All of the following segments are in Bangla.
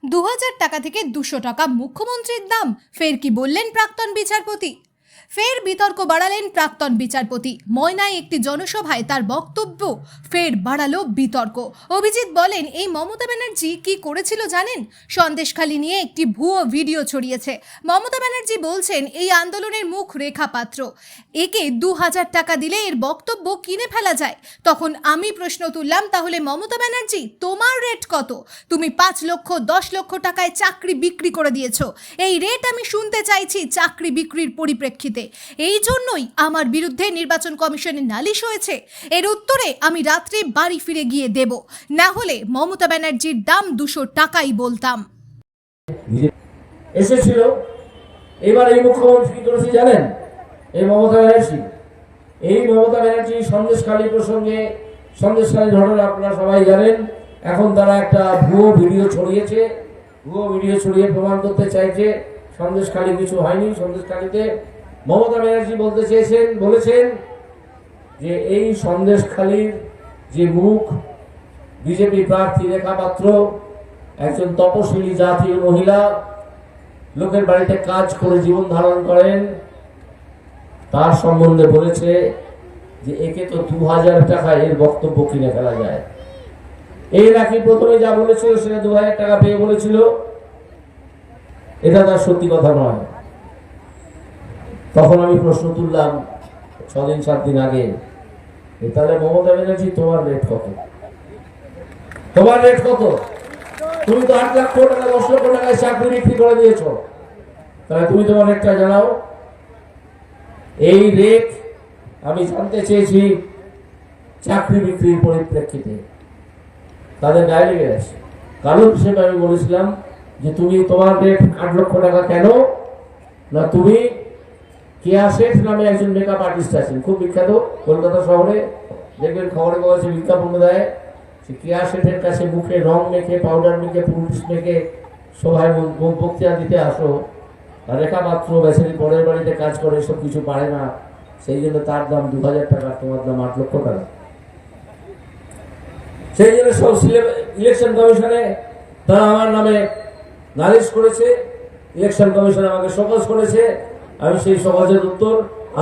2000 টাকা থেকে 200 টাকা মুখ্যমন্ত্রীর দাম। ফের কি বললেন প্রাক্তন বিচারপতি? ফের বিতর্ক বাড়ালেন প্রাক্তন বিচারপতি। ময়নায় একটি জনসভায় তার বক্তব্য ফের বাড়ালো বিতর্ক। অভিজিৎ বলেন, এই মমতা ব্যানার্জি কি করেছিল জানেন? সন্দেশখালি নিয়ে একটি ভুয়ো ভিডিও ছড়িয়েছে। মমতা ব্যানার্জি বলছেন এই আন্দোলনের মুখ রেখা পাত্র, একে 2000 টাকা দিলে এর বক্তব্য কিনে ফেলা যায়। তখন আমি প্রশ্ন তুললাম, তাহলে মমতা ব্যানার্জি তোমার রেট কত? তুমি 5 লক্ষ 10 লক্ষ টাকায় চাকরি বিক্রি করে দিয়েছো। এই রেট আমি শুনতে চাইছি চাকরি বিক্রির পরিপ্রেক্ষিতে। এই জন্যই আমার বিরুদ্ধে নির্বাচন কমিশনে নালিশ হয়েছে। এর উত্তরে আমি রাত্রে বাড়ি ফিরে গিয়ে দেব, না হলে মমতা ব্যানার্জির দাম 200 টাকাই বলতাম। এসেছিল। এবার এই মুখ্যমন্ত্রী কি করেছে জানেন? এই মমতা ব্যানার্জি সন্দেশখালী প্রসঙ্গে, সন্দেশখালী ঘটনা আপনারা সবাই জানেন। এখন তারা একটা ভুয়ো ভিডিও ছড়িয়েছে। ভুয়ো ভিডিও ছড়িয়ে প্রমাণ করতে চাইছে সন্দেশখালী কিছু হয়নি। সন্দেশখালীতে মমতা ব্যানার্জি বলেছেন যে এই সন্দেশখালীর যে মুখ বিজেপি প্রার্থী রেখা পাত্র, একজন তপশিলি জাতির মহিলা, লোকের বাড়িতে কাজ করে জীবন ধারণ করেন, তার সম্বন্ধে বলেছে যে একে তো 2000 টাকা এর বক্তব্য কিনে ফেলা যায়। এই নাকি প্রথমে যা বলেছিল সেটা 2000 টাকা পেয়ে বলেছিল। এটা তার সত্যি কথা নয়। তখন আমি প্রশ্ন তুললাম 6 দিন 7 দিন আগে, তাহলে মমতা ব্যানার্জি তোমার রেট কত? তোমার রেট কত? তুমি তো 8 লক্ষ টাকা 10 লক্ষ টাকায় চাকরি বিক্রি করে দিয়েছ। তাহলে তুমি তোমার রেটটা জানাও। এই রেট আমি জানতে চেয়েছি চাকরি বিক্রির পরিপ্রেক্ষিতে। তাদের গায়ে লেগে আছে। কারণ হিসেবে আমি বলেছিলাম যে তুমি তোমার রেট 8 লক্ষ টাকা কেন না? তুমি কেয়া শেঠ নামে একজন মেকআপ আর্টিস্ট আছেন, খুব বিখ্যাত কলকাতা শহরে। দেখবেন খবরে কাগজে বিজ্ঞাপন দেয় যে কেয়া শেঠের কাছে মুখে রং মেখে, পাউডার মেখে, পুলিশ মেখে সভায় বক্তৃতা দিতে আসো। রেখা পাত্র বেচারি পরের বাড়িতে কাজ করে, এসব কিছু পারে না, সেই জন্য তার দাম 2000 টাকা, তোমার দাম 8 লক্ষ টাকা। সেই জন্য সব ইলেকশন কমিশনে তারা আমার নামে নালিশ করেছে। ইলেকশন কমিশন আমাকে সকাজ করেছে। আমি সেই সমাজের উত্তর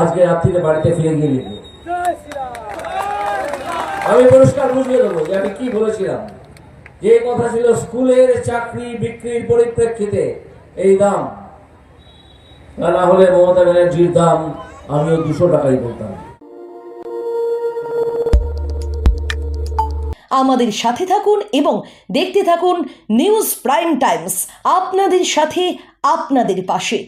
আজকে রাত্রিতে বাড়িতে ফিরে গিয়ে লিখব। আমি পরিষ্কার বুঝিয়ে দেবো যে আমি কি বলেছিলাম। যে কথা ছিল স্কুলের চাকরি বিক্রির পরিপ্রেক্ষিতে এই দাম, না হলে মমতা ব্যানার্জির দাম আমিও 200 টাকাই বলতাম। আমাদের সাথে থাকুন এবং দেখতে থাকুন নিউজ প্রাইম টাইমস, আপনাদের সাথে, আপনাদের পাশে।